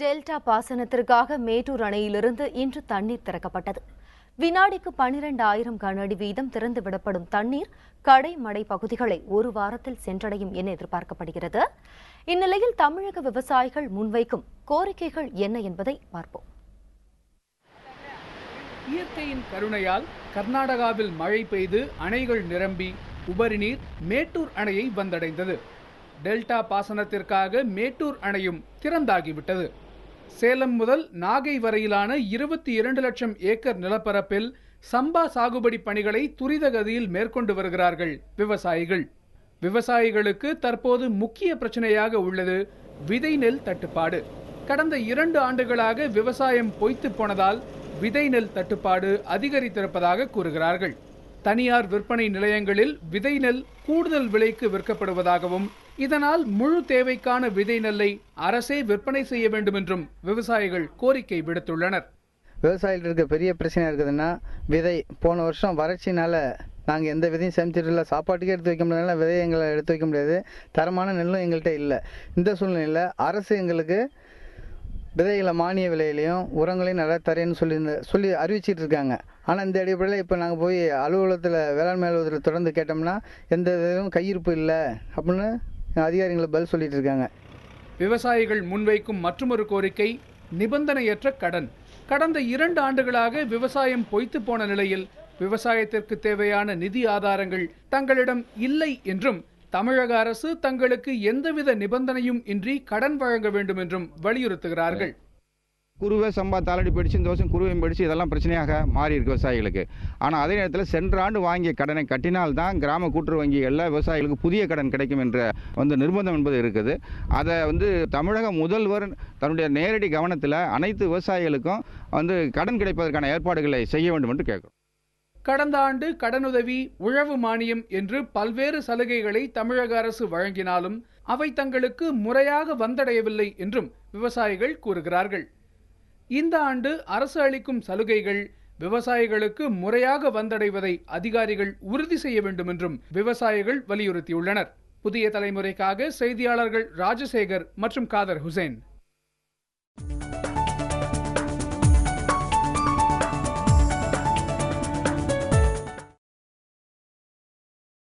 Delta பாசனத்திற்காக மேட்டூர் அணையிலிருந்து இன்று தண்ணீர் திறக்கப்பட்டது. வினாடிக்கு 12,000 கனஅடி வீதம் திறந்துவிடப்படும் தண்ணீர் கடைமடை பகுதிகளை ஒரு வாரத்தில் சென்றடையும் என எதிர்பார்க்கப்படுகிறது. இந்நிலையில் தமிழக விவசாயிகள் முன்வைக்கும் கோரிக்கைகள் என்ன என்பதை பார்ப்போம். இயற்கையின் கருணையால் கர்நாடகாவில் மழை பெய்து அணைகள் நிரம்பி உபரி நீர் மேட்டூர் அணையை வந்தடைந்தது. டெல்டா பாசனத்திற்காக மேட்டூர் அணையும் திறந்தாகிவிட்டது. சேலம் முதல் நாகை வரையிலான 22 லட்சம் ஏக்கர் நிலப்பரப்பில் சம்பா சாகுபடி பணிகளை துரித கதியில் மேற்கொண்டு வருகிறார்கள் விவசாயிகள். விவசாயிகளுக்கு தற்போது முக்கிய பிரச்சனையாக உள்ளது விதை நெல் தட்டுப்பாடு. கடந்த 2 ஆண்டுகளாக விவசாயம் பொய்த்து போனதால் விதை நெல் தட்டுப்பாடு அதிகரித்திருப்பதாக கூறுகிறார்கள். தனியார் விற்பனை நிலையங்களில் விதை நெல் கூடுதல் விலைக்கு விற்கப்படுவதாகவும் இதனால் முழு தேவைக்கான விதை நெல்லை அரசே விற்பனை செய்ய வேண்டும் என்றும் விவசாயிகள் கோரிக்கை விடுத்துள்ளனர். விவசாயிகள் இருக்க பெரிய பிரச்சனை இருக்குதுன்னா விதை. போன வருஷம் வறட்சினால நாங்கள் எந்த விதையும் சேமிச்சிடல, சாப்பாட்டுக்கே எடுத்து வைக்க முடியாத விதையை எங்களை எடுத்து வைக்க முடியாது, தரமான நெல்லும் எங்கள்கிட்ட இல்லை. இந்த சூழ்நிலையில் அரசு எங்களுக்கு விதைகளை மானிய விலையிலையும் உரங்களையும் நல்லா தரேன்னு சொல்லி அறிவிச்சிட்டு இருக்காங்க. ஆனால் இந்த அடிப்படையில் இப்போ நாங்கள் போய் அலுவலகத்தில் வேளாண்மை அலுவலகத்தில் தொடர்ந்து கேட்டோம்னா எந்த விதமும் கையிருப்பு இல்லை அப்படின்னு அதிகாரிகளை பதில் சொல்லிட்டு இருக்காங்க. விவசாயிகள் முன்வைக்கும் மற்றொரு கோரிக்கை நிபந்தனையற்ற கடன். கடந்த 2 ஆண்டுகளாக விவசாயம் பொய்த்து போன நிலையில் விவசாயத்திற்கு தேவையான நிதி ஆதாரங்கள் தங்களிடம் இல்லை என்றும் தமிழக அரசு தங்களுக்கு எந்தவித நிபந்தனையும் இன்றி கடன் வழங்க வேண்டும் என்றும் வலியுறுத்துகிறார்கள். குருவை சம்பா தாளடி போயிடுச்சு, இந்த வருஷம் குருவையும் போயிடுச்சு, இதெல்லாம் பிரச்சனையாக மாறி இருக்கு விவசாயிகளுக்கு. ஆனால் அதே நேரத்தில் சென்ற ஆண்டு வாங்கிய கடனை கட்டினால்தான் கிராம கூட்டுறவு வங்கிகளில் விவசாயிகளுக்கு புதிய கடன் கிடைக்கும் என்ற நிர்பந்தம் என்பது இருக்குது. அதை தமிழக முதல்வர் தன்னுடைய நேரடி கவனத்தில் அனைத்து விவசாயிகளுக்கும் கடன் கிடைப்பதற்கான ஏற்பாடுகளை செய்ய வேண்டும் என்று கேட்கிறோம். கடந்த ஆண்டு கடனுதவி, உழவு மானியம் என்று பல்வேறு சலுகைகளை தமிழக அரசு வழங்கினாலும் அவை தங்களுக்கு முறையாக வந்தடையவில்லை என்றும் விவசாயிகள் கூறுகிறார்கள். இந்த ஆண்டு அரசு அளிக்கும் சலுகைகள் விவசாயிகளுக்கு முறையாக வந்தடைவதை அதிகாரிகள் உறுதி செய்ய வேண்டும் என்றும் விவசாயிகள் வலியுறுத்தியுள்ளனர். புதிய தலைமுறைக்காக செய்தியாளர்கள் ராஜசேகர் மற்றும் காதர் ஹுசேன்.